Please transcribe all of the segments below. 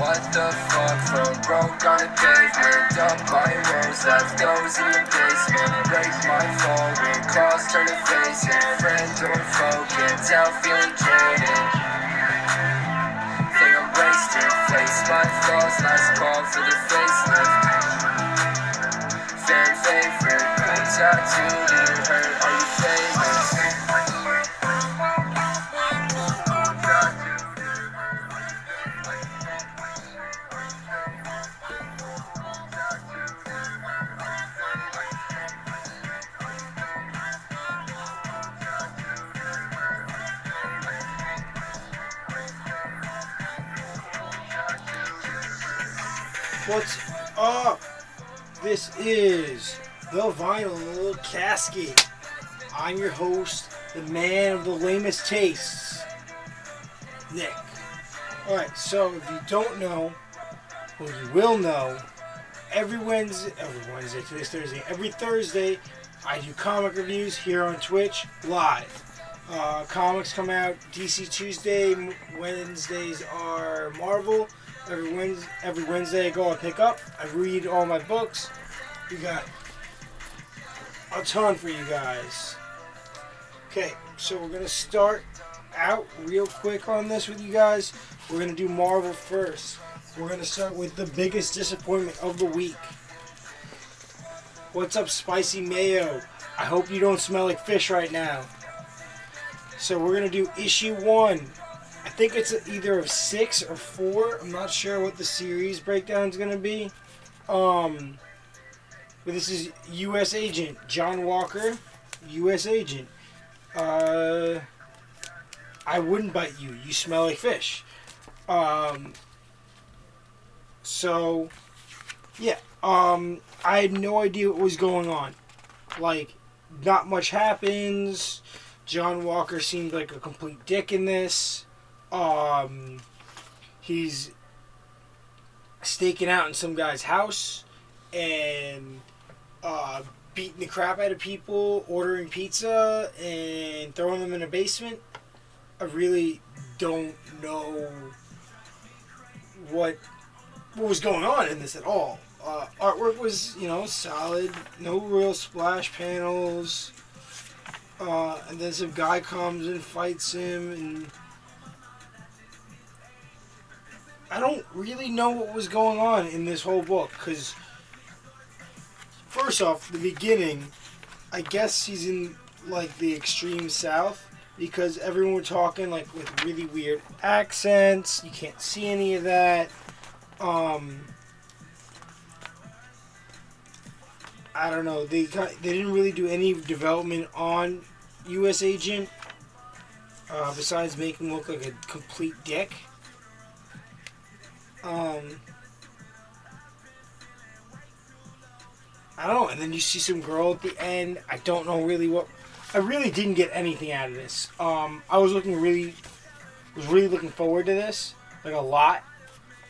what the fuck? From broke on the pavement, up my woes, left those in the basement. Break my fall, when cross turn to face it. Friend or foe, can't tell, feeling jaded. Think I'm wasted, face my flaws, last call for the facelift. Fan favorite, cool tattooed, it hurt, are you famous? What's up? This is the Vinyl Casket. I'm your host, the man of the lamest tastes, Nick. Alright, so if you don't know, well, you will know, every Thursday, I do comic reviews here on Twitch live. Comics come out DC Tuesday, Wednesdays are Marvel. Every Wednesday I go and pick up. I read all my books. We got a ton for you guys. Okay, so we're going to start out real quick on this with you guys. We're going to do Marvel first. We're going to start with the biggest disappointment of the week. What's up, Spicy Mayo? I hope you don't smell like fish right now. So we're going to do issue 1. I think it's either of 6 or 4. I'm not sure what the series breakdown is going to be. But this is U.S. Agent John Walker. U.S. Agent. I wouldn't bite you. You smell like fish. So, yeah. I had no idea what was going on. Like, not much happens. John Walker seemed like a complete dick in this. He's staking out in some guy's house and beating the crap out of people, ordering pizza and throwing them in a basement. I really don't know what was going on in this at all. Artwork was, solid. No real splash panels. And then some guy comes and fights him, and I don't really know what was going on in this whole book, because first off, the beginning, I guess he's in, like, the extreme south, because everyone were talking, like, with really weird accents. You can't see any of that. I don't know. They didn't really do any development on U.S. Agent, besides making him look like a complete dick. I don't know. And then you see some girl at the end. I don't know really what. I really didn't get anything out of this. I was really looking forward to this, like a lot.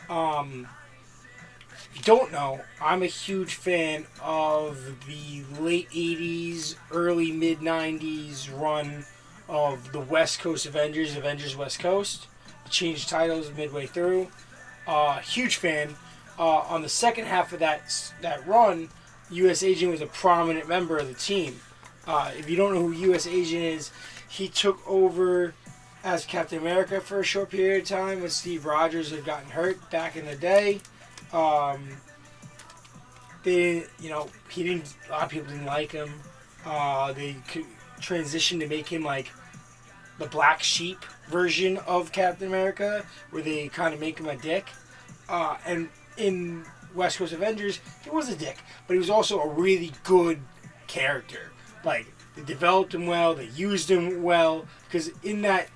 If you don't know, I'm a huge fan of the late 80s, early mid 90s run of the West Coast Avengers, Avengers West Coast. It changed titles midway through. Huge fan. On the second half of that run, U.S. Agent was a prominent member of the team. If you don't know who U.S. Agent is, he took over as Captain America for a short period of time when Steve Rogers had gotten hurt back in the day. A lot of people didn't like him. They transitioned to make him like the black sheep version of Captain America, where they kind of make him a dick. And in West Coast Avengers, he was a dick, but he was also a really good character. Like, they developed him well, they used him well, because in that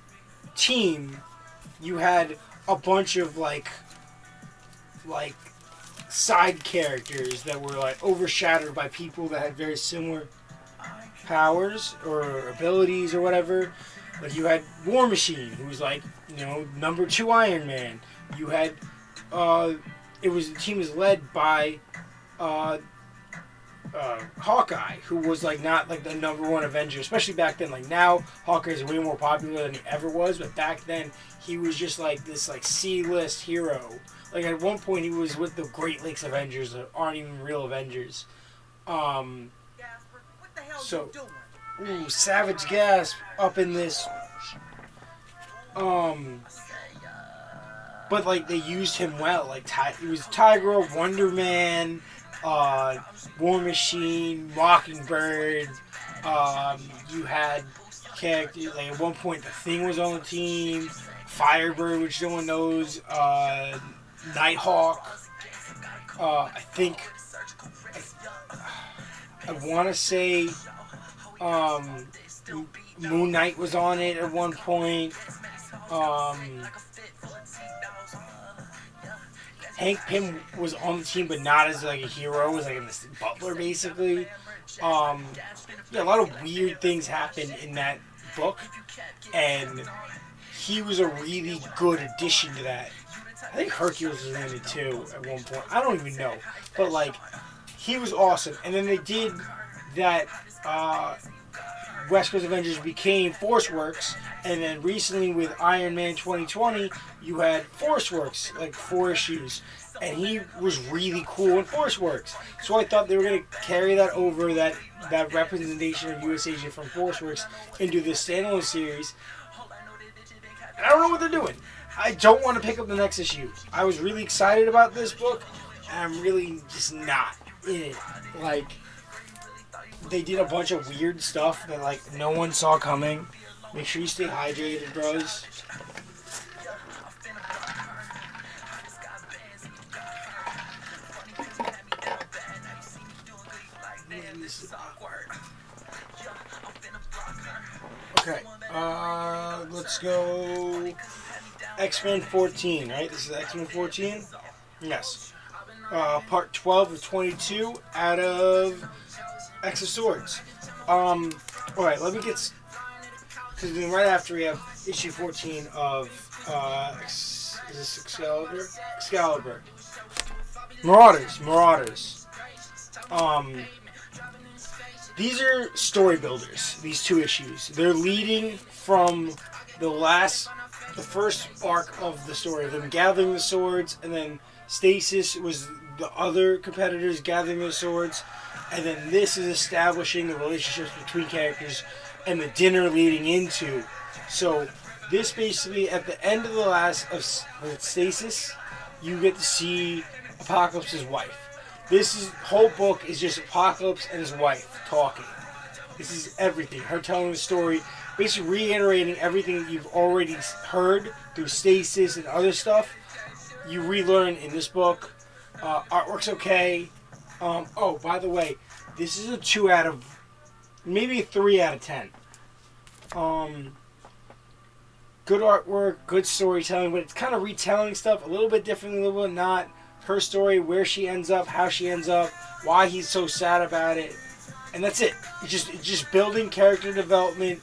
team, you had a bunch of like side characters that were like overshadowed by people that had very similar powers or abilities or whatever. Like, you had War Machine, who was like, number 2 Iron Man. You had, the team was led by Hawkeye, who was like not like the number one Avenger, especially back then. Like now, Hawkeye is way more popular than he ever was, but back then he was just like this like C-list hero. Like at one point he was with the Great Lakes Avengers that aren't even real Avengers. So, ooh, Savage Gasp up in this. But like they used him well. Like he was Tiger, Wonder Man, War Machine, Mockingbird. You had characters like at one point the Thing was on the team, Firebird, which no one knows, Nighthawk. I think I want to say Moon Knight was on it at one point. Hank Pym was on the team, but not as like a hero. Was like a butler, basically. Yeah, a lot of weird things happened in that book, and he was a really good addition to that. I think Hercules was in it too at one point. I don't even know, but like he was awesome. And then they did that. West Coast Avengers became ForceWorks, and then recently with Iron Man 2020, you had ForceWorks, like 4 issues, and he was really cool in ForceWorks. So I thought they were going to carry that over, that representation of US Agent from ForceWorks, into this standalone series. And I don't know what they're doing. I don't want to pick up the next issue. I was really excited about this book, and I'm really just not in it. Like, they did a bunch of weird stuff that like no one saw coming. Make sure you stay hydrated, bros. Okay, let's go X-Men 14, right? This is X-Men 14? Yes. Part 12 of 22 out of X of Swords. Alright, let me get... Because then right after we have issue 14 of... is this Excalibur? Excalibur. Marauders. These are story builders, these 2 issues. They're leading from the first arc of the story, them gathering the swords, and then Stasis was the other competitors gathering the swords. And then this is establishing the relationships between characters and the dinner leading into. So this basically, at the end of the last of Stasis, you get to see Apocalypse's wife. Whole book is just Apocalypse and his wife talking. This is everything. Her telling the story, basically reiterating everything that you've already heard through Stasis and other stuff. You relearn in this book. Artwork's okay. Oh, by the way, this is a 2 out of, maybe a 3 out of 10. Good artwork, good storytelling, but it's kind of retelling stuff a little bit differently, a little bit not. Her story, where she ends up, how she ends up, why he's so sad about it, and that's it. It's just building character development.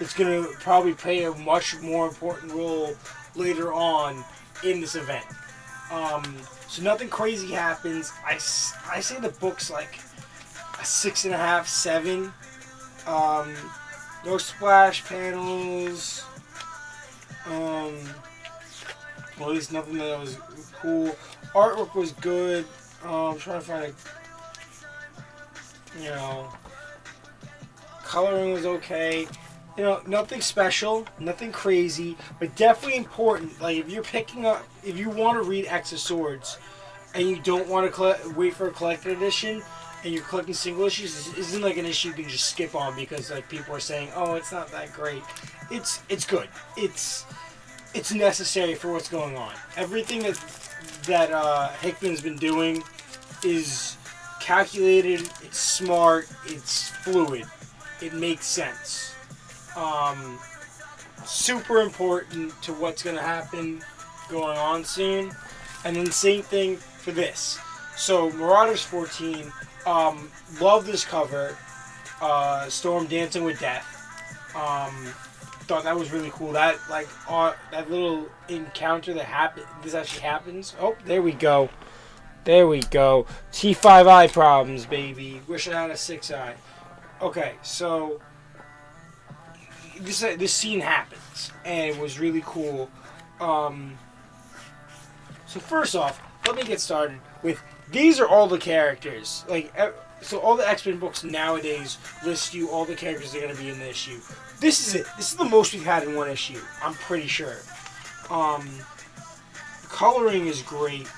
It's going to probably play a much more important role later on in this event. So nothing crazy happens. I say the book's like a 6.5, 7. No splash panels. Well, at least nothing that was cool. Artwork was good. I'm trying to find coloring was okay. Nothing special, nothing crazy, but definitely important. Like, if you want to read X of Swords, and you don't want to wait for a collected edition, and you're collecting single issues, this isn't like an issue you can just skip on because like people are saying, oh, it's not that great. It's good. It's necessary for what's going on. Everything that Hickman's been doing is calculated. It's smart. It's fluid. It makes sense. Super important to what's going to happen going on soon. And then same thing for this. So Marauders 14, love this cover. Storm dancing with death. Thought that was really cool. That that little encounter that happened. This actually happens. Oh, there we go. There we go. T5 eye problems, baby. Wish I had a 6 eye. Okay, so this scene happens, and it was really cool. So first off, let me get started with these are all the characters. So all the X-Men books nowadays list you all the characters that are going to be in the issue. This is it. This is the most we've had in one issue. I'm pretty sure. Coloring is great.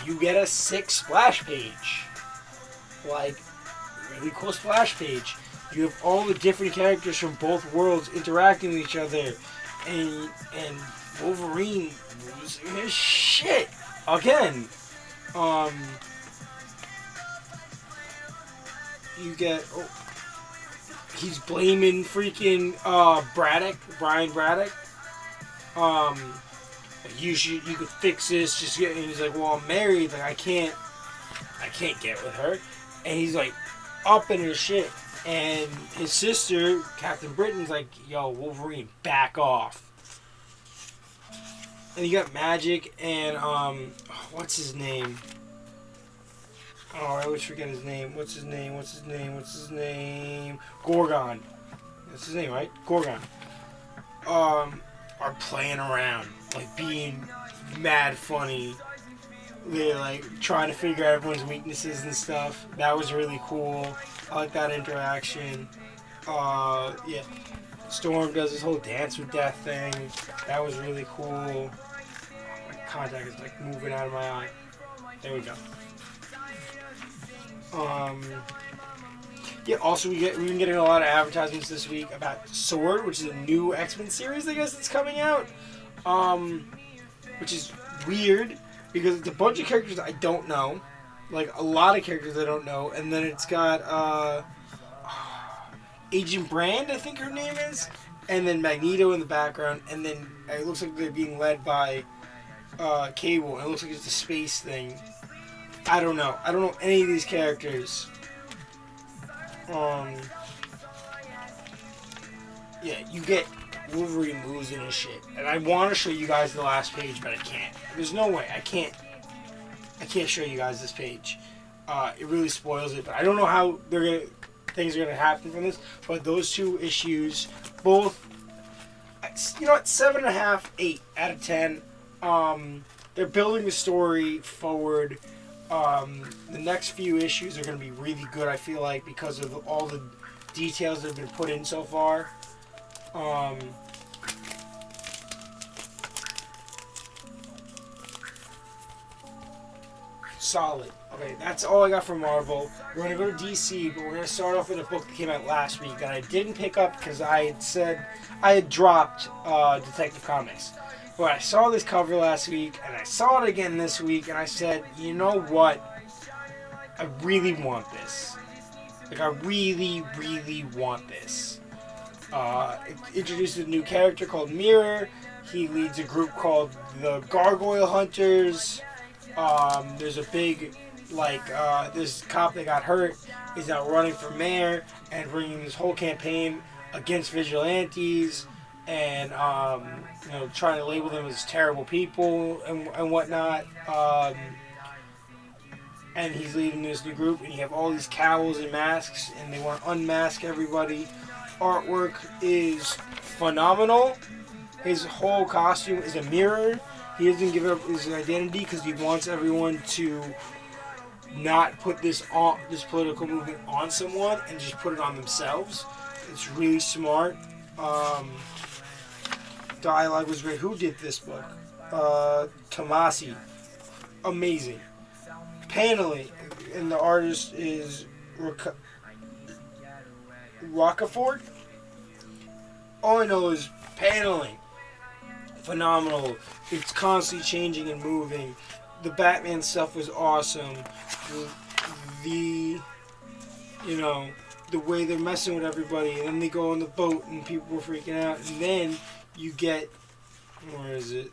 You get a 6 splash page. Like, really cool splash page. You have all the different characters from both worlds interacting with each other. And Wolverine losing his shit. Again. You get... Oh, he's blaming freaking Brian Braddock. You could fix this. Just get. And he's like, well, I'm married. Like I can't get with her. And he's like, up in his shit. And his sister, Captain Britain's like, yo, Wolverine, back off. And you got Magic and what's his name? Oh, I always forget his name. What's his name? Gorgon. That's his name, right? Gorgon. Are playing around, like being mad funny. They're like trying to figure out everyone's weaknesses and stuff. That was really cool. I like that interaction. Yeah. Storm does his whole dance with death thing. That was really cool. My contact is like moving out of my eye. There we go. Yeah, also we've been getting a lot of advertisements this week about Sword, which is a new X-Men series, I guess, that's coming out. Which is weird, because it's a bunch of characters I don't know. Like, a lot of characters I don't know. And then it's got, Agent Brand, I think her name is. And then Magneto in the background. And then it looks like they're being led by, Cable. And it looks like it's a space thing. I don't know. I don't know any of these characters. Yeah, you get Wolverine losing his shit. And I want to show you guys the last page, but I can't. There's no way. I can't show you guys this page. It really spoils it, but I don't know how things are going to happen from this. But those two issues, both, you know what, 7.5, 8 out of 10. They're building the story forward. The next few issues are going to be really good, I feel like, because of all the details that have been put in so far. Solid. Okay, that's all I got from Marvel. We're going to go to DC, but we're going to start off with a book that came out last week that I didn't pick up because I had dropped Detective Comics. But I saw this cover last week, and I saw it again this week, and I said, you know what? I really want this. Like, I really, really want this. It introduces a new character called Mirror. He leads a group called the Gargoyle Hunters. There's a big, this cop that got hurt is now running for mayor and bringing this whole campaign against vigilantes. And trying to label them as terrible people and whatnot. And he's leading this new group, and you have all these cowls and masks, and they want to unmask everybody. Artwork is phenomenal. His whole costume is a mirror. He doesn't give up his identity because he wants everyone to not put this political movement on someone and just put it on themselves. It's really smart. Dialogue was great. Who did this book? Tomasi. Amazing. Paneling. And the artist is Rocafort. All I know is paneling. Phenomenal. It's constantly changing and moving. The Batman stuff was awesome. The way they're messing with everybody, and then they go on the boat and people were freaking out, and then you get, where is it?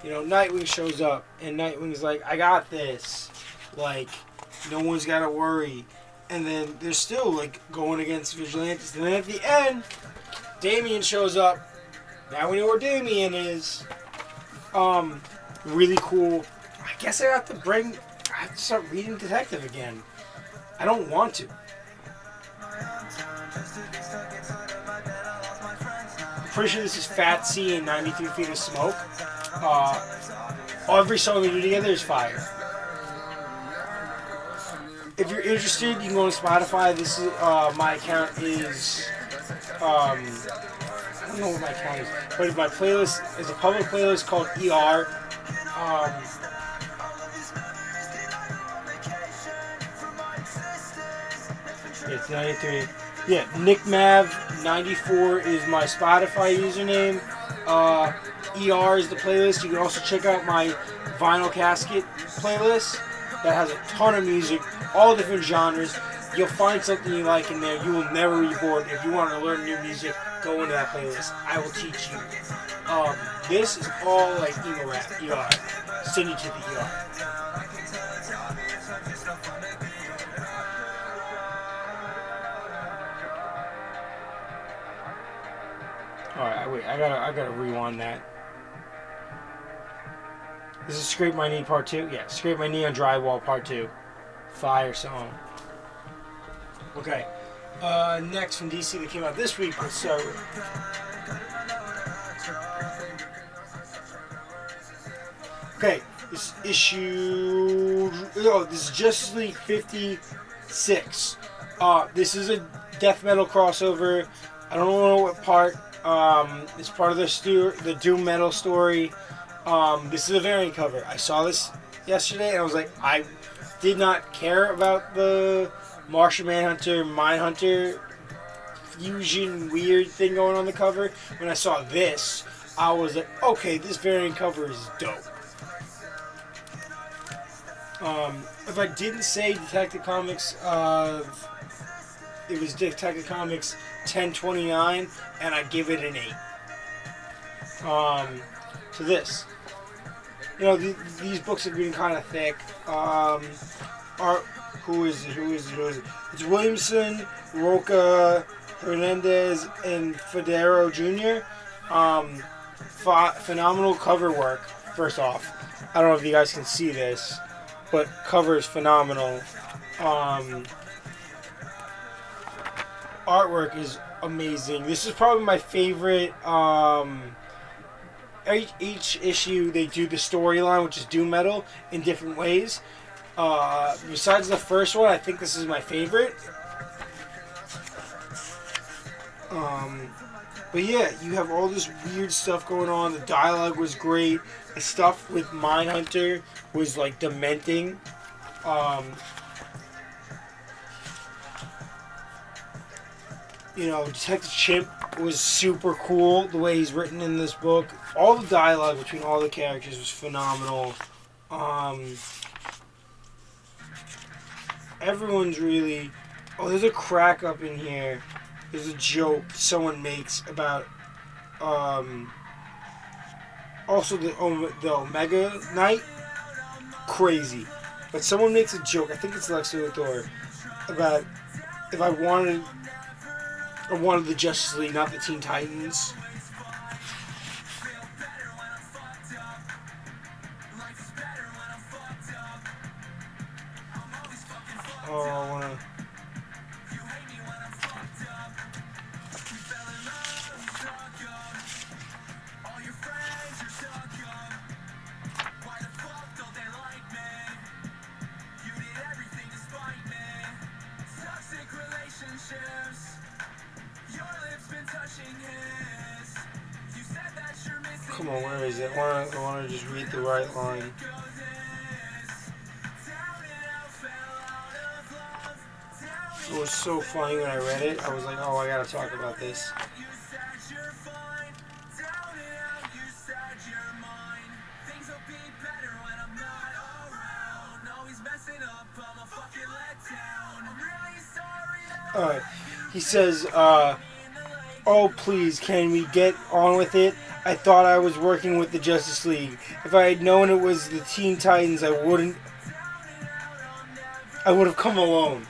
Nightwing shows up, and Nightwing's like, I got this. Like, no one's got to worry. And then they're still, going against vigilantes. And then at the end, Damian shows up. Now we know where Damian is. really cool. I guess I have to start reading Detective again. I don't want to. I'm pretty sure this is Fat C and 93 Feet of Smoke. Every song they do together is fire. If you're interested, you can go on Spotify. This is my account is I don't know what my account is, but my playlist is a public playlist called ER. It's 93. Yeah, NickMav94 is my Spotify username. ER is the playlist. You can also check out my Vinyl Casket playlist that has a ton of music, all different genres. You'll find something you like in there. You will never be bored. If you want to learn new music, go into that playlist. I will teach you. This is all like emo rap. ER. Send you to the ER. Alright, wait, I gotta rewind that. This is Scrape My Knee Part 2? Yeah, Scrape My Knee on Drywall Part 2. Fire song. Okay. Next from DC that came out this week, let's start with. Okay, this issue. Oh, this is Justice League 56. This is a death metal crossover. I don't know what part. It's part of the Doom Metal story. This is a variant cover. I saw this yesterday and I was like, I did not care about the Martian Manhunter, Mindhunter fusion weird thing going on the cover. When I saw this, I was like, okay, this variant cover is dope. If I didn't say Detective Comics, it was Detective Comics 1029, and I give it an 8. So this. You know, these books have been kind of thick. Who is it? It's Williamson, Roca, Hernandez, and Federo Jr. Phenomenal cover work, first off. I don't know if you guys can see this, but cover is phenomenal. Artwork is amazing. This is probably my favorite. Each issue they do the storyline, which is Doom Metal, in different ways. Besides the first one, I think this is my favorite. But yeah, you have all this weird stuff going on. The dialogue was great. The stuff with Mindhunter was like dementing. You know, Detective Chimp was super cool. The way he's written in this book. All the dialogue between all the characters was phenomenal. Everyone's really... Oh, there's a crack up in here. There's a joke someone makes about... Also, the Omega Knight. Crazy. But someone makes a joke, I think it's Lex Luthor, about if I wanted the Justice League, not the Teen Titans. Oh, I wanna... Come on, where is it? I want to just read the right line. It was so funny when I read it. I was like, oh, I gotta talk about this. Alright. He says, oh, please, can we get on with it? I thought I was working with the Justice League. If I had known it was the Teen Titans, I would have come alone.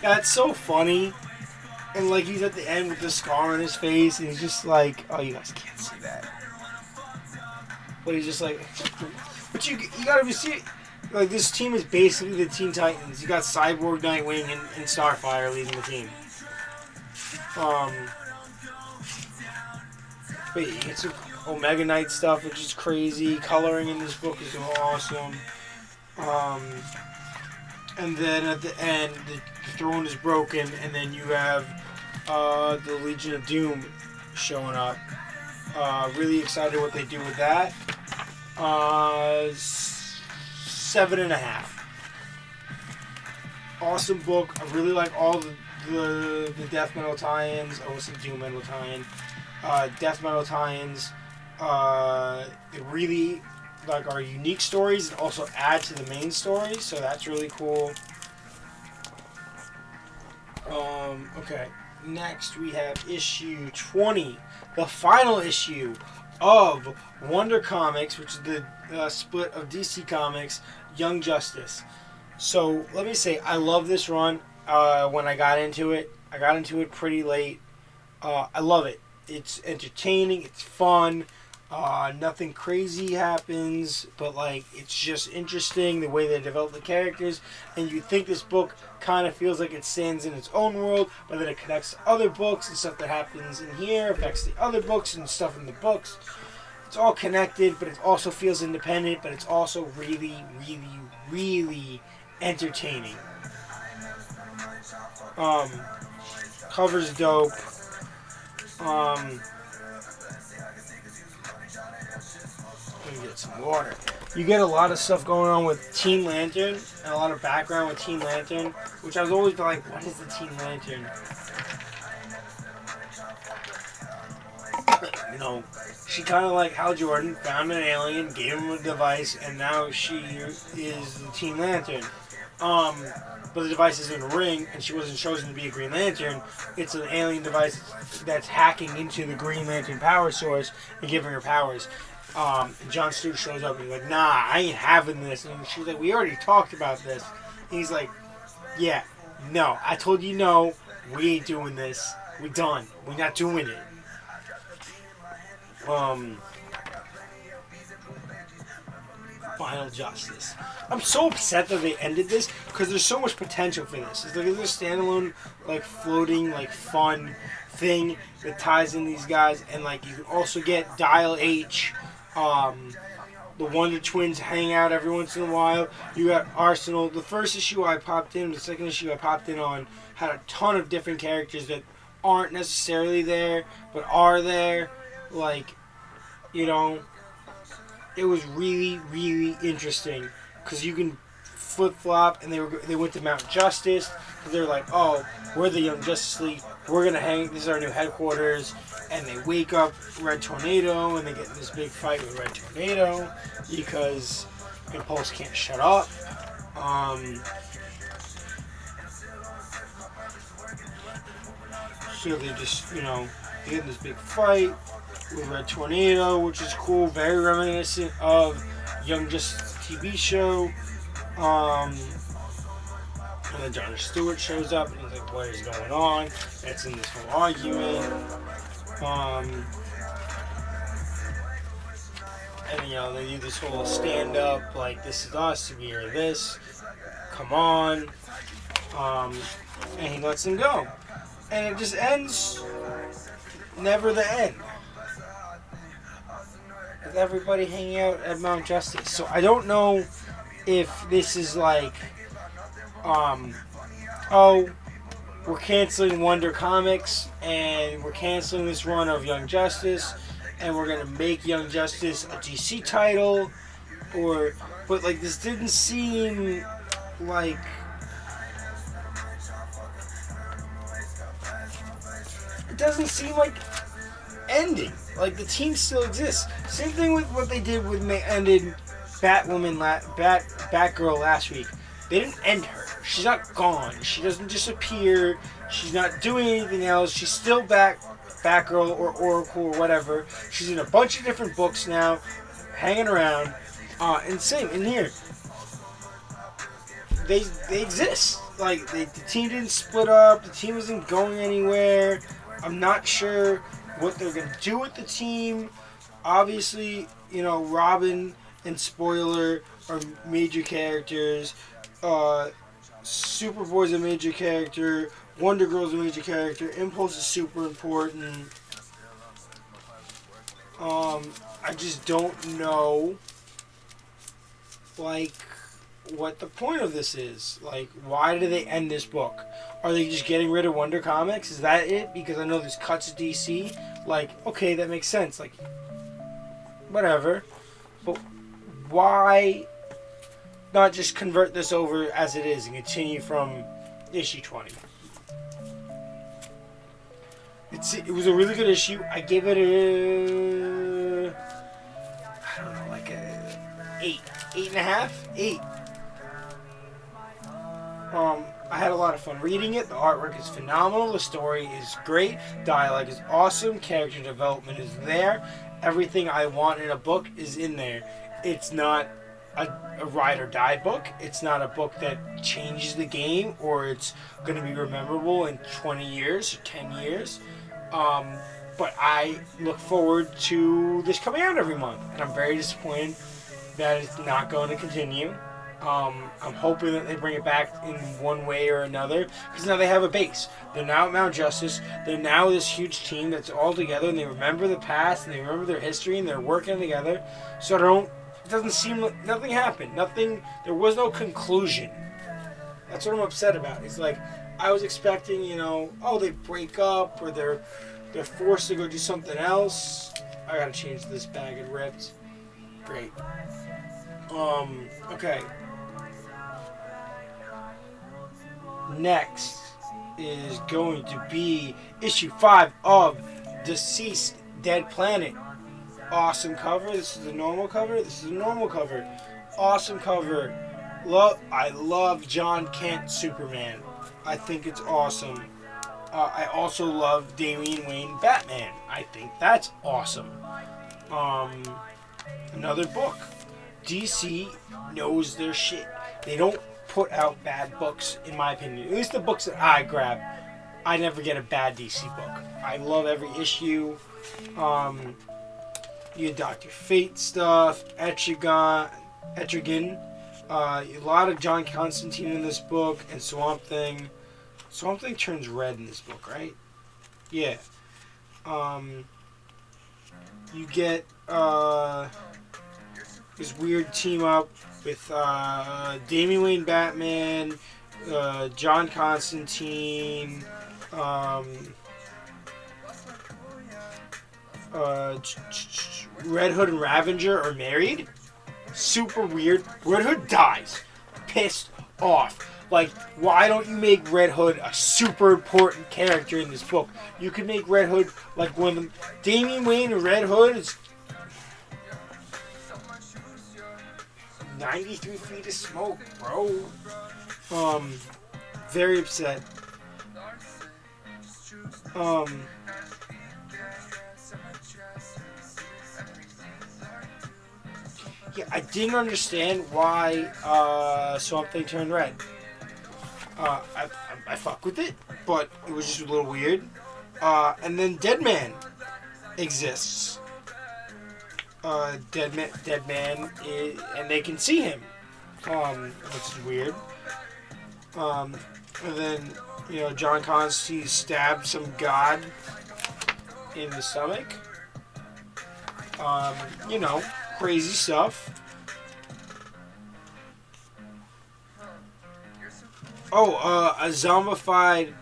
That's so funny. And like he's at the end with the scar on his face and he's just like, oh, you guys can't see that. but he's just like, but you gotta see it. Like, this team is basically the Teen Titans. You got Cyborg, Nightwing, and Starfire leading the team. But you get some Omega Knight stuff, which is crazy. Coloring in this book is awesome. And then at the end, the throne is broken, and then you have the Legion of Doom showing up. Really excited what they do with that. 7.5. Awesome book. I really like all the death metal tie-ins. I was a doom metal tie-in. Death metal tie-ins. They really are unique stories and also add to the main story, so that's really cool. Okay. Next we have issue 20, the final issue of Wonder Comics, which is the split of DC Comics, Young Justice. So let me say, I love this run. When I got into it pretty late. I love it. It's entertaining. It's fun. Nothing crazy happens, but it's just interesting the way they develop the characters. And you think this book kind of feels like it stands in its own world, but then it connects to other books and stuff that happens in here affects the other books and stuff in the books. It's all connected, but it also feels independent, but it's also really, really, really entertaining. Cover's dope. Let me get some water. You get a lot of stuff going on with Teen Lantern, and a lot of background with Teen Lantern, which I was always like, what is the Teen Lantern? You know, she kind of like Hal Jordan, found an alien, gave him a device, and now she is the Teen Lantern. But the device is in a ring, and she wasn't chosen to be a Green Lantern. It's an alien device that's hacking into the Green Lantern power source and giving her powers. And Jon Stewart shows up and he's like, nah, I ain't having this. And she's like, we already talked about this. And he's like, yeah, no, I told you no, we ain't doing this. We're done. We're not doing it. Final Justice. I'm so upset that they ended this because there's so much potential for this. It's like a standalone, floating, fun thing that ties in these guys, and you can also get Dial H. The Wonder Twins hang out every once in a while. You got Arsenal. The first issue I popped in, the second issue I popped in on, had a ton of different characters that aren't necessarily there, but are there. It was really, really interesting because you can flip-flop, and they went to Mount Justice because they were like, oh, we're the Young Justice League. We're going to hang, this is our new headquarters. And they wake up Red Tornado, and they get in this big fight with Red Tornado because Impulse can't shut up. So they just, they get in this big fight with Red Tornado, which is cool, very reminiscent of Young Justice TV show. And then Jon Stewart shows up, and he's like, what is going on? That's in this whole argument. And they do this whole stand-up, this is us, we are this, come on. And he lets them go. And it just ends, never the end. With everybody hanging out at Mount Justice. So I don't know if this is we're canceling Wonder Comics, and we're canceling this run of Young Justice, and we're gonna make Young Justice a DC title, but this didn't seem like it doesn't seem like ending. The team still exists. Same thing with what they did with ended Batgirl last week. They didn't end her. She's not gone. She doesn't disappear. She's not doing anything else. She's still Batgirl or Oracle or whatever. She's in a bunch of different books now, hanging around. And same in here. They exist. The team didn't split up. The team isn't going anywhere. I'm not sure what they're going to do with the team. obviously, Robin and Spoiler are major characters. Superboy's a major character. Wonder Girl's a major character. Impulse is super important. I just don't know, like, what the point of this is. Like, why do they end this book? Are they just getting rid of Wonder Comics? Is that it? Because I know there's cuts at DC. Like, okay, that makes sense. Like, whatever. But why not just convert this over as it is and continue from issue 20? It was a really good issue. I gave it I don't know, like a 8.5, 8. I had a lot of fun reading it. The artwork is phenomenal. The story is great. Dialogue is awesome. Character development is there. Everything I want in a book is in there. It's not a ride or die book. It's not a book that changes the game or it's going to be memorable in 20 years or 10 years. But I look forward to this coming out every month. And I'm very disappointed that it's not going to continue. I'm hoping that they bring it back in one way or another because now they have a base. They're now at Mount Justice. They're now this huge team that's all together and they remember the past and they remember their history and they're working together. So it doesn't seem like nothing happened. There was no conclusion. That's what I'm upset about. It's like I was expecting, they break up or they're forced to go do something else. I gotta change this bag. It ripped. Great. Okay. Next is going to be issue 5 of Deceased Dead Planet. Awesome cover. This is a normal cover. This is a normal cover. Awesome cover. I love John Kent Superman. I think it's awesome. I also love Damian Wayne Batman. I think that's awesome. Another book. DC knows their shit. They don't put out bad books, in my opinion. At least the books that I grab, I never get a bad DC book. I love every issue. You get Dr. Fate stuff, Etrigan, a lot of John Constantine in this book, and Swamp Thing. Swamp Thing turns red in this book, right? Yeah. You get this weird team up with Damian Wayne Batman, John Constantine, Red Hood and Ravager are married. Super weird. Red Hood dies. Pissed off. Like, why don't you make Red Hood a super important character in this book? You could make Red Hood like one of them. Damian Wayne and Red Hood is 93 feet of smoke, bro. Very upset. Yeah, I didn't understand why Swamp Thing turned red. I fuck with it, but it was just a little weird. And then Deadman exists. Deadman, and they can see him, which is weird. And then, John Constantine stabbed some god in the stomach. Crazy stuff. A zombified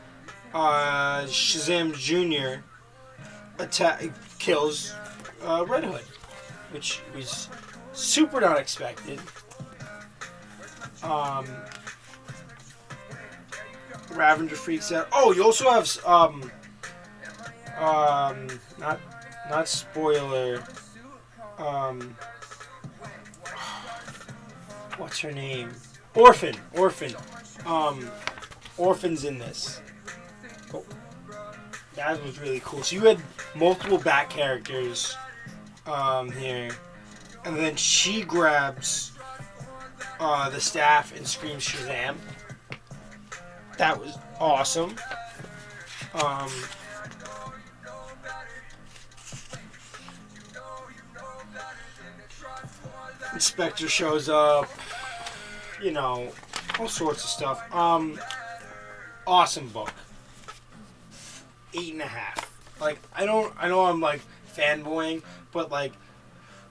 Shazam Jr. kills Red Hood, which was super not expected. Ravager freaks out. Oh, you also have not spoiler. What's her name? Orphan. Orphan's in this. Oh, that was really cool. So you had multiple Bat characters here, and then she grabs the staff and screams Shazam. That was awesome. Inspector shows up. You know, all sorts of stuff. Awesome book. 8.5. Like, I know I'm like fanboying, but like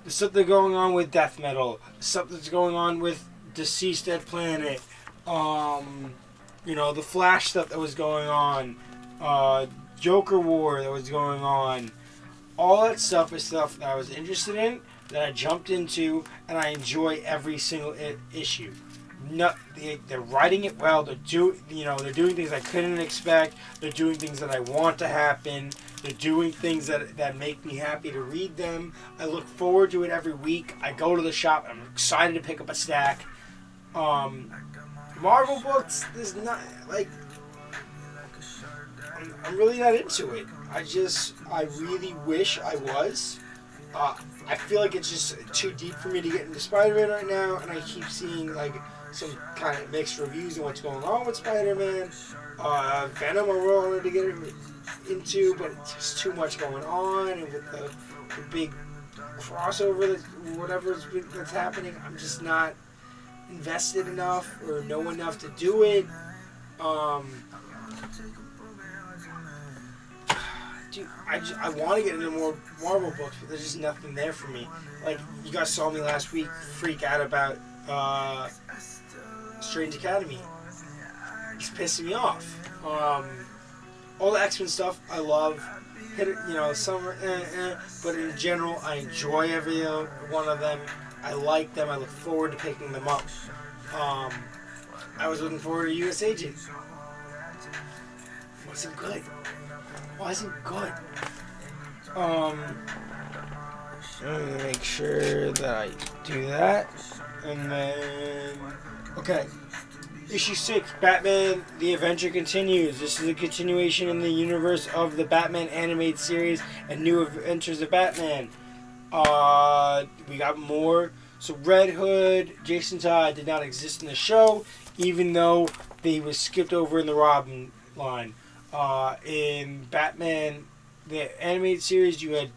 the stuff that's going on with death metal, the stuff that's going on with Deceased Dead Planet, you know, the Flash stuff that was going on, Joker War that was going on, all that stuff is stuff that I was interested in, that I jumped into, and I enjoy every single issue. They're writing it well. They're doing things I couldn't expect. They're doing things that I want to happen. They're doing things that make me happy to read them. I look forward to it every week. I go to the shop. I'm excited to pick up a stack. Marvel books, there's not like. I'm really not into it. I really wish I was. I feel like it's just too deep for me to get into Spider-Man right now, and I keep seeing like some kind of mixed reviews on what's going on with Spider-Man. Venom, I really wanted to get into, but it's just too much going on, and with the big crossover that's happening, I'm just not invested enough or know enough to do it. Dude, I want to get into more Marvel books, but there's just nothing there for me. Like, you guys saw me last week freak out about Strange Academy. It's pissing me off. All the X-Men stuff I love. Some but in general, I enjoy every one of them. I like them. I look forward to picking them up. I was looking forward to U.S. Agent. Wasn't good. Let me make sure that I do that. And then, okay. Issue 6, Batman The Adventure continues. This is a continuation in the universe of the Batman animated series and New Adventures of Batman. We got more. So Red Hood, Jason Todd did not exist in the show, even though they was skipped over in the Robin line. In Batman, the animated series, you had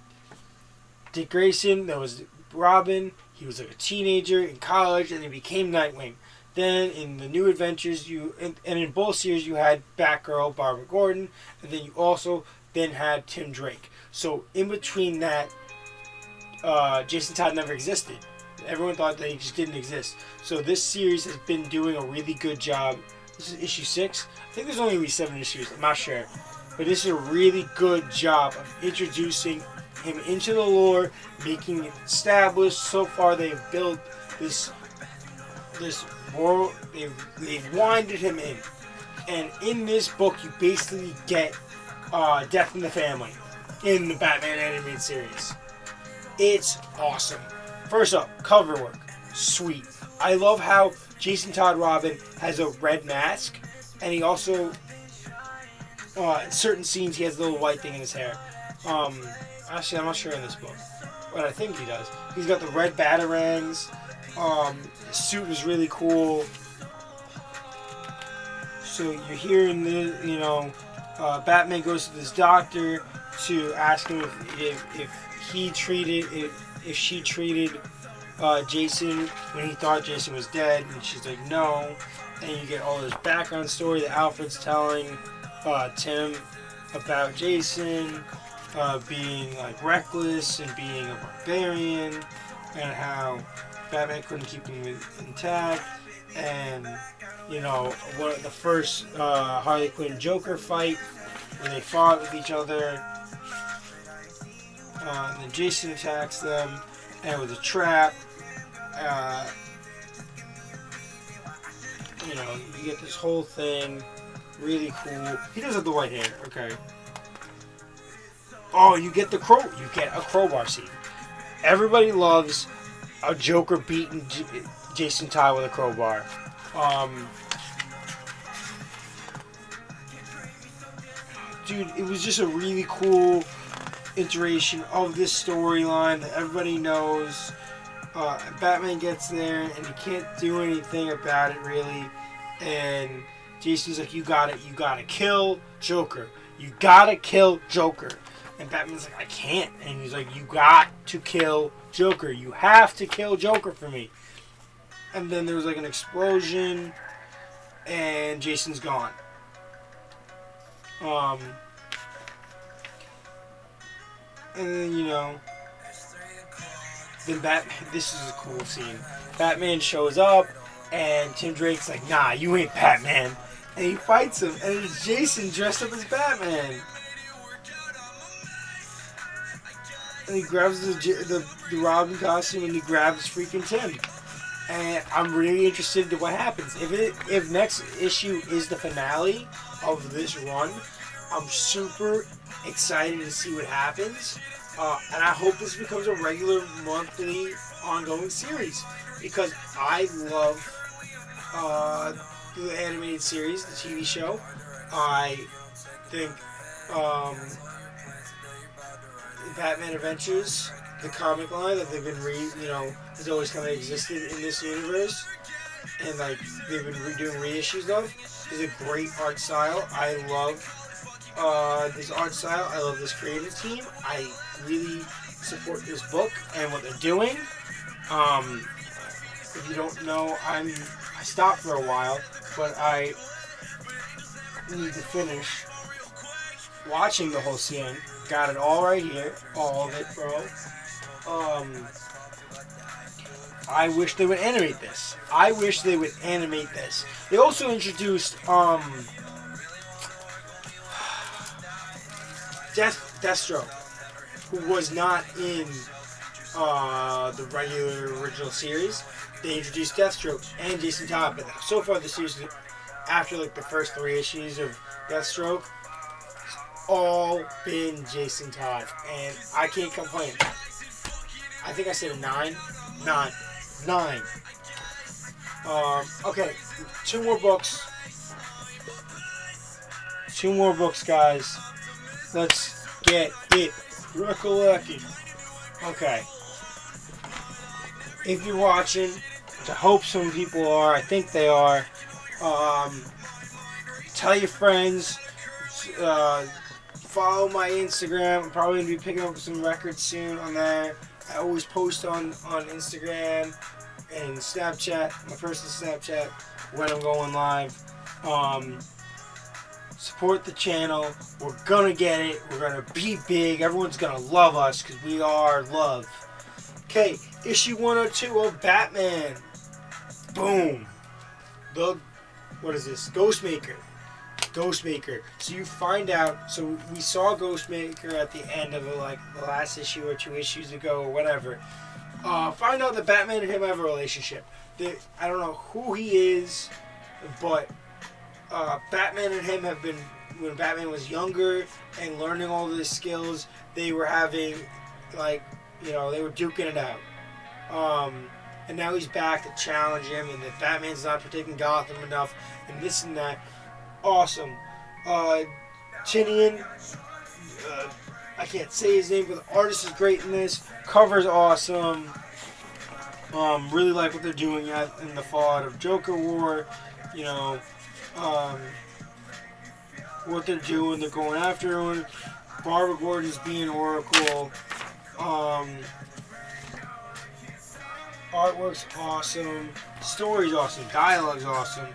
Dick Grayson, that was Robin. He was like a teenager in college, and he became Nightwing. Then in the New Adventures, and in both series, you had Batgirl, Barbara Gordon, and then you also then had Tim Drake. So in between that, Jason Todd never existed. Everyone thought that he just didn't exist. So this series has been doing a really good job. This is issue 6. I think there's only going to be 7 issues. I'm not sure. But this is a really good job of introducing him into the lore, making it established. So far, they've built this world. They've winded him in. And in this book, you basically get Death in the Family in the Batman animated series. It's awesome. First up, cover work. Sweet. I love how Jason Todd Robin has a red mask, and he also, in certain scenes, he has a little white thing in his hair. Actually, I'm not sure in this book, but I think he does. He's got the red batarangs. His suit is really cool. So you're hearing Batman goes to this doctor to ask him if she treated Jason when he thought Jason was dead, and she's like, no. And you get all this background story that Alfred's telling Tim about Jason being like reckless and being a barbarian, and how Batman couldn't keep him intact, and the first Harley Quinn Joker fight where they fought with each other. And then Jason attacks them, and it was a trap. You get this whole thing, really cool. He does have the white hair, okay. Oh, you get a crowbar scene. Everybody loves a Joker beating Jason Todd with a crowbar. Dude, it was just a really cool iteration of this storyline that everybody knows. Batman gets there and he can't do anything about it really, and Jason's like, you gotta kill Joker, and Batman's like, I can't, and he's like, you got to kill Joker. You have to kill Joker for me. And then there was like an explosion, and Jason's gone. And then, you know, then this is a cool scene. Batman shows up, and Tim Drake's like, nah, you ain't Batman. And he fights him, and it's Jason dressed up as Batman. And he grabs the Robin costume, and he grabs freaking Tim. And I'm really interested in what happens. If next issue is the finale of this run, I'm super excited to see what happens. And I hope this becomes a regular monthly ongoing series. Because I love the animated series, the TV show. I think Batman Adventures, the comic line that they've been has always kind of existed in this universe, and like they've been doing reissues of, is a great art style. I love this art style. I love this creative team. I really support this book and what they're doing. If you don't know, I stopped for a while, but I need to finish watching the whole scene. Got it all right here, all of it, bro. I wish they would animate this. They also introduced Deathstroke, who was not in the regular original series. They introduced Deathstroke and Jason Todd, but so far the series, after like the first 3 issues of Deathstroke, all been Jason Todd, and I can't complain. I think I said a 9. 9. Okay, 2 more books. 2 more books, guys. Let's get it recollected. Okay. If you're watching, which I hope some people are, I think they are, tell your friends, follow my Instagram. I'm probably going to be picking up some records soon on there. I always post on Instagram and Snapchat, my personal Snapchat, when I'm going live. Support the channel. We're going to get it. We're going to be big. Everyone's going to love us because we are love. Okay, issue 102 of Batman. Boom. What is this? Ghostmaker. So you find out. So we saw Ghostmaker at the end of the last issue or 2 issues ago or whatever. Find out that Batman and him have a relationship. I don't know who he is, but Batman and him have been, when Batman was younger and learning all of his skills, they were having they were duking it out. And now he's back to challenge him, and that Batman's not protecting Gotham enough, and this and that. Awesome. Tinian, I can't say his name, but the artist is great in this. Cover's awesome. Really like what they're doing in the fallout of Joker War. What they're doing, they're going after him. Barbara Gordon's being Oracle. Artwork's awesome. Story's awesome. Dialogue's awesome.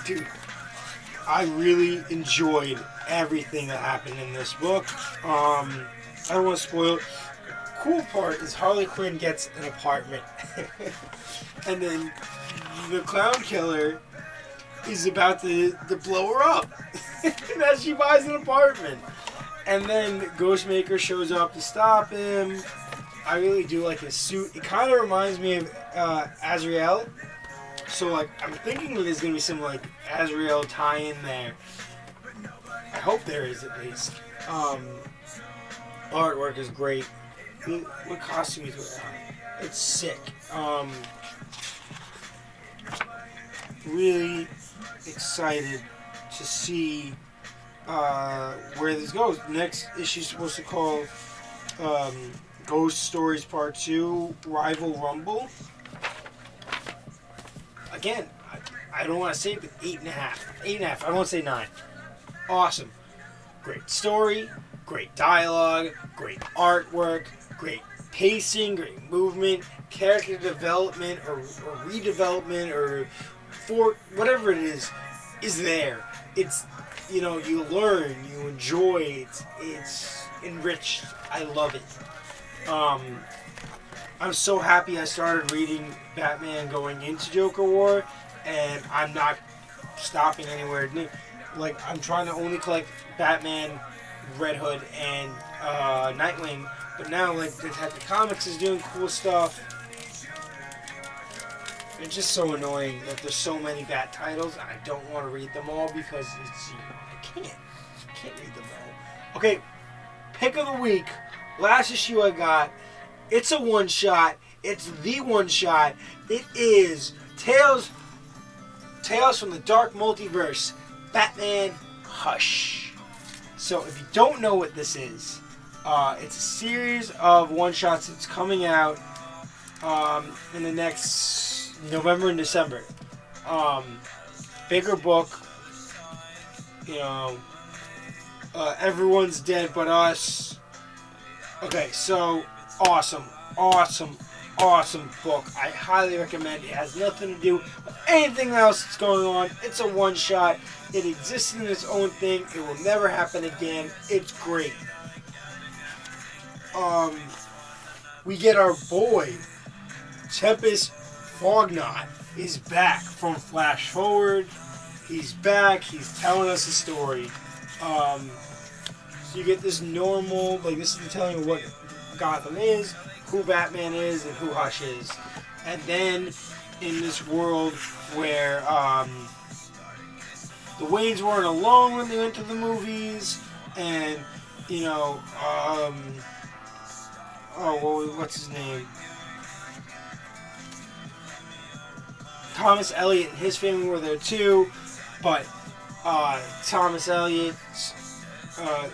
Dude, I really enjoyed everything that happened in this book. I don't want to spoil it. Cool part is Harley Quinn gets an apartment. And then the clown killer is about to blow her up. And as she buys an apartment. And then Ghostmaker shows up to stop him. I really do like his suit. It kind of reminds me of Azrael. So I'm thinking there's going to be some Azrael tie-in there. I hope there is at least. Artwork is great. What costume is it? It's sick. Really excited to see where this goes. Next issue is supposed to call Ghost Stories Part 2, Rival Rumble. Again, I don't want to say it, but 8.5. 8.5. I don't want to say 9. Awesome. Great story, great dialogue, great artwork, great pacing, great movement, character development or redevelopment or for whatever it is there. It's you learn, you enjoy, it's enriched. I love it. I'm so happy I started reading Batman going into Joker War, and I'm not stopping anywhere near. Like, I'm trying to only collect Batman, Red Hood, and Nightwing, but now, like, Detective Comics is doing cool stuff. It's just so annoying that there's so many Bat titles, and I don't want to read them all because it's, I can't read them all. Okay, pick of the week. Last issue I got, it's a one-shot. It's the one-shot. It is Tales from the Dark Multiverse, Batman Hush. So if you don't know what this is, it's a series of one-shots that's coming out in the next November and December. Bigger book, Everyone's Dead But Us. Okay, so awesome book. I highly recommend it. It has nothing to do with anything else that's going on. It's a one-shot. It exists in its own thing. It will never happen again. It's great. We get our boy, Tempest Fognot, is back from Flash Forward. He's back. He's telling us a story. So you get this normal, this is telling you what Gotham is, who Batman is, and who Hush is. And then in this world where the Waynes weren't alone when they went to the movies, and what's his name? Thomas Elliot and his family were there too, but Thomas Elliot's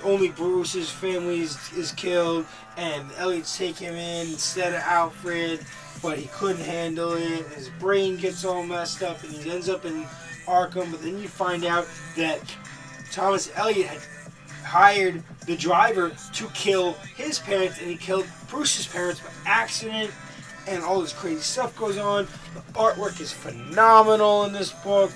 only Bruce's family is killed, and Elliot's take him in instead of Alfred, but he couldn't handle it. His brain gets all messed up, and he ends up in Arkham. But then you find out that Thomas Elliot had hired the driver to kill his parents, and he killed Bruce's parents by accident, and all this crazy stuff goes on. The artwork is phenomenal in this book.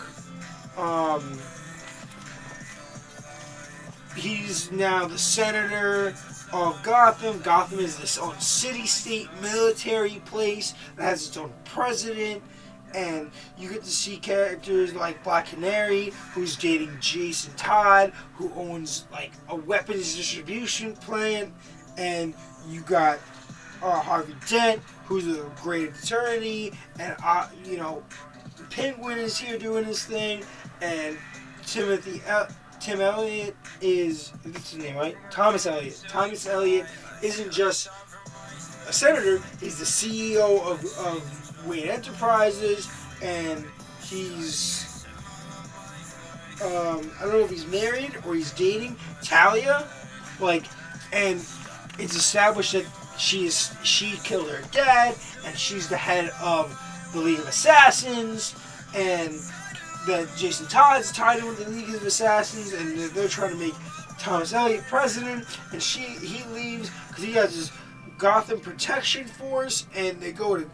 He's now the senator of Gotham. Gotham is this own city-state military place that has its own president, and you get to see characters like Black Canary, who's dating Jason Todd, who owns a weapons distribution plant, and you got Harvey Dent, who's a great attorney, and Penguin is here doing his thing, and Tim Elliott is, that's his name, right? Thomas Elliott. Thomas Elliott isn't just a senator, he's the CEO of Wayne Enterprises, and he's, I don't know if he's married or he's dating Talia, and it's established that she killed her dad, and she's the head of the League of Assassins, and that Jason Todd's tied in with the League of Assassins, and they're trying to make Thomas Elliott president, and he leaves because he has this Gotham Protection Force, and they go to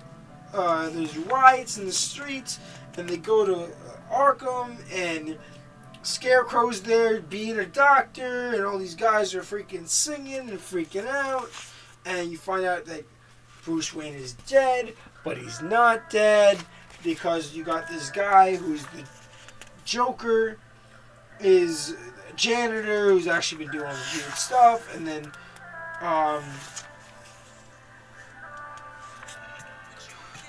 there's riots in the streets, and they go to Arkham, and Scarecrow's there being a doctor, and all these guys are freaking singing and freaking out, and you find out that Bruce Wayne is dead, but he's not dead, because you got this guy who's the Joker, is a janitor who's actually been doing all this weird stuff, and then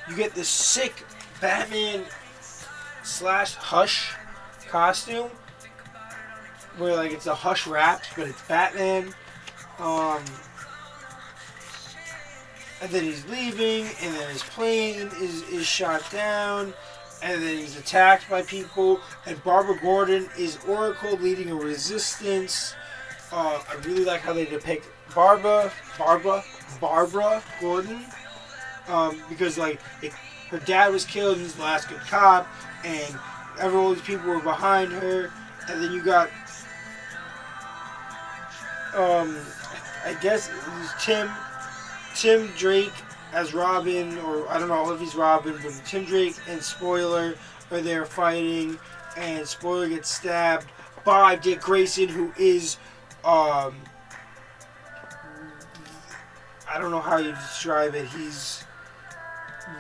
you get this sick Batman / Hush costume, where it's a Hush wrapped, but it's Batman. And then he's leaving, and then his plane is shot down, and then he's attacked by people, and Barbara Gordon is Oracle leading a resistance. I really like how they depict Barbara Gordon, because her dad was killed, he's the last good cop, and all these people were behind her, and then you got um, I guess it was Tim Drake as Robin, or I don't know if he's Robin, but Tim Drake and Spoiler are there fighting, and Spoiler gets stabbed by Dick Grayson, who is, I don't know how you describe it. He's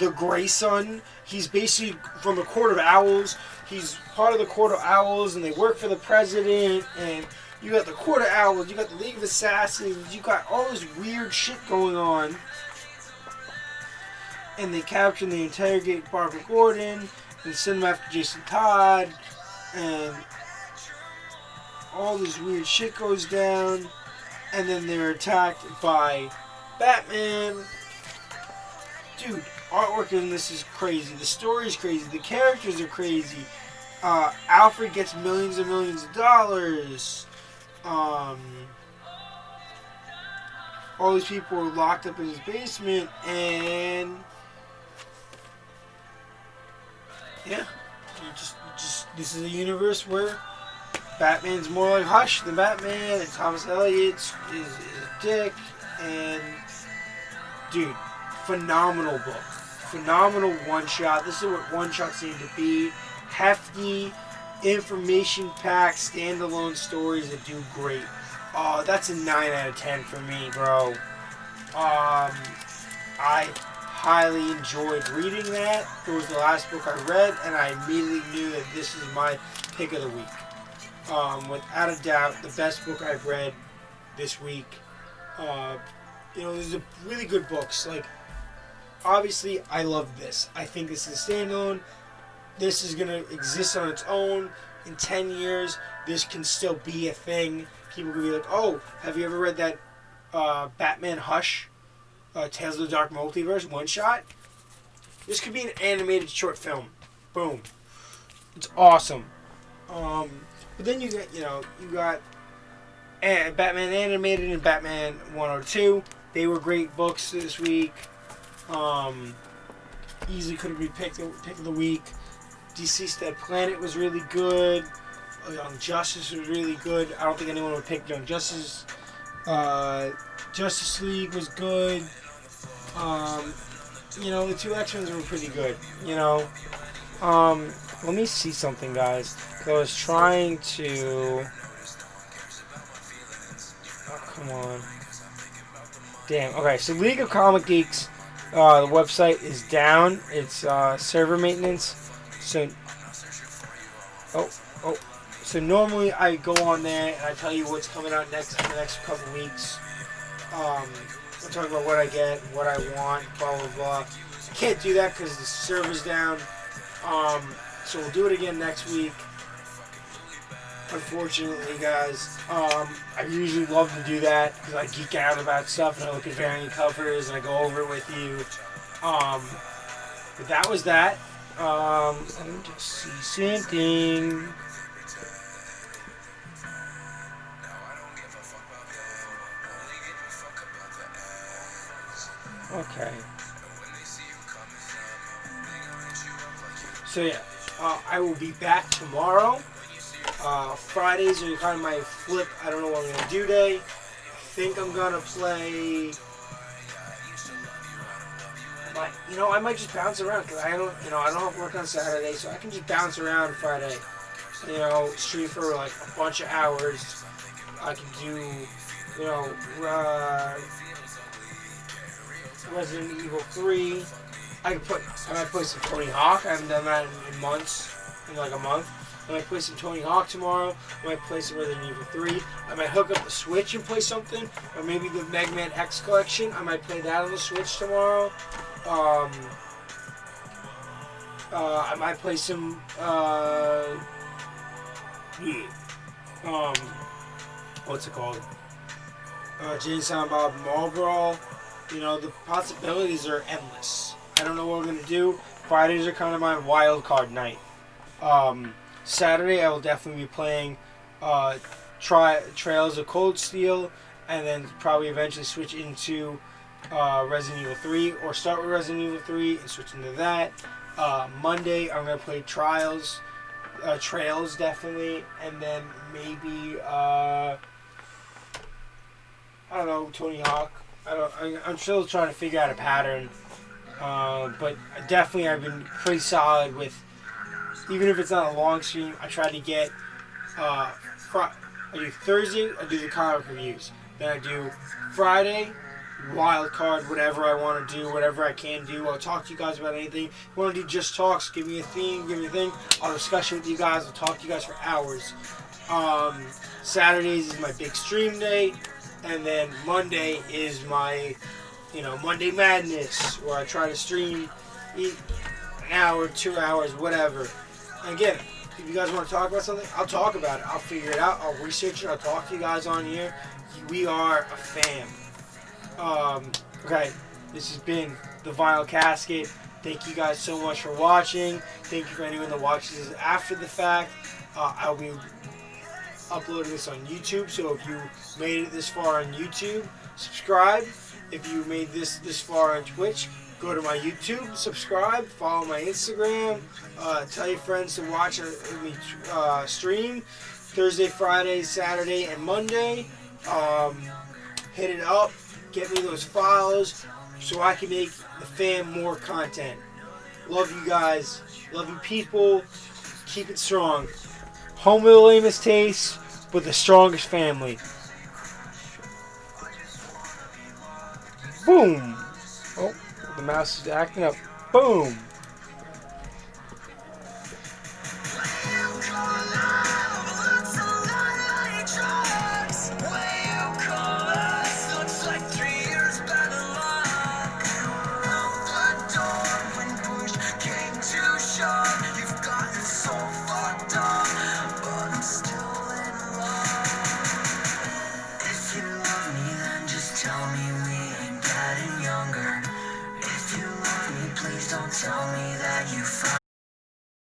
the Grey Son. He's basically from the Court of Owls. He's part of the Court of Owls, and they work for the president. And you got the Court of Owls, you got the League of Assassins, you got all this weird shit going on. And they capture and they interrogate Barbara Gordon and send them after Jason Todd. And all this weird shit goes down. And then they're attacked by Batman. Dude, artwork in this is crazy. The story is crazy. The characters are crazy. Alfred gets millions and millions of dollars. All these people are locked up in his basement, and yeah, this is a universe where Batman's more like Hush than Batman, and Thomas Elliott is a dick, and dude, phenomenal book. Phenomenal one-shot. This is what one-shots need to be. Hefty, information-packed, standalone stories that do great. That's a 9 out of 10 for me, bro. I highly enjoyed reading that. It was the last book I read, and I immediately knew that this is my pick of the week. Without a doubt, the best book I've read this week. These are really good books. Like, obviously, I love this. I think this is a standalone. This is going to exist on its own. In 10 years, this can still be a thing. People can be like, oh, have you ever read that Batman Hush, Tales of the Dark Multiverse one-shot? This could be an animated short film. Boom. It's awesome. But then you got Batman Animated and Batman 102. They were great books this week. Easily could have been pick of the week. Deceased Dead Planet was really good. Young Justice was really good. I don't think anyone would pick Young Justice. Justice League was good. The two X-Men were pretty good. Let me see something, guys. I was trying to... Oh, come on. Damn. Okay, so League of Comic Geeks, the website is down. It's server maintenance. So normally I go on there and I tell you what's coming out next in the next couple weeks. I talk about what I get, what I want, blah blah blah. I can't do that because the server's down. So we'll do it again next week. Unfortunately, guys, I usually love to do that because I geek out about stuff and I look at variant covers and I go over it with you. But that was that. Let me just see something. Okay. So yeah, I will be back tomorrow. Fridays are kind of my flip. I don't know what I'm gonna do today. I think I'm gonna play. I might just bounce around because I don't have to work on Saturday, so I can just bounce around Friday. Stream for like a bunch of hours. I can do, Resident Evil 3. I might play some Tony Hawk. I haven't done that in months, in like a month. I might play some Tony Hawk tomorrow. I might play some Resident Evil 3. I might hook up the Switch and play something. Or maybe the Mega Man X collection. I might play that on the Switch tomorrow. I might play some, what's it called? Jane Silent Bob Mall Brawl. The possibilities are endless. I don't know what we're going to do. Fridays are kind of my wild card night. Saturday I will definitely be playing Trails of Cold Steel, and then probably eventually switch into Resident Evil 3, or start with Resident Evil 3 and switch into that. Monday I'm going to play Trails definitely, and then maybe I don't know, Tony Hawk. I'm still trying to figure out a pattern. But definitely I've been pretty solid with, even if it's not a long stream, I try to get, I do Thursday, I do the comic reviews. Then I do Friday, wild card, whatever I want to do, whatever I can do. I'll talk to you guys about anything. If you want to do just talks, give me a theme, give me a thing. I'll discuss it with you guys. I'll talk to you guys for hours. Saturdays is my big stream day. And then Monday is my, Monday Madness, where I try to stream an hour, 2 hours, whatever. And again, if you guys want to talk about something, I'll talk about it. I'll figure it out. I'll research it. I'll talk to you guys on here. We are a fam. Okay, this has been the Vinyl Casket. Thank you guys so much for watching. Thank you for anyone that watches this after the fact. I'll be uploading this on YouTube, so if you made it this far on YouTube, subscribe. If you made this far on Twitch, go to my YouTube, subscribe, follow my Instagram, tell your friends to watch me stream Thursday, Friday, Saturday, and Monday. Hit it up, get me those follows so I can make the fam more content. Love you guys, love you people, keep it strong. Home of the lamest taste, but the strongest family. Boom! Oh, the mouse is acting up. Boom! Please don't tell me that you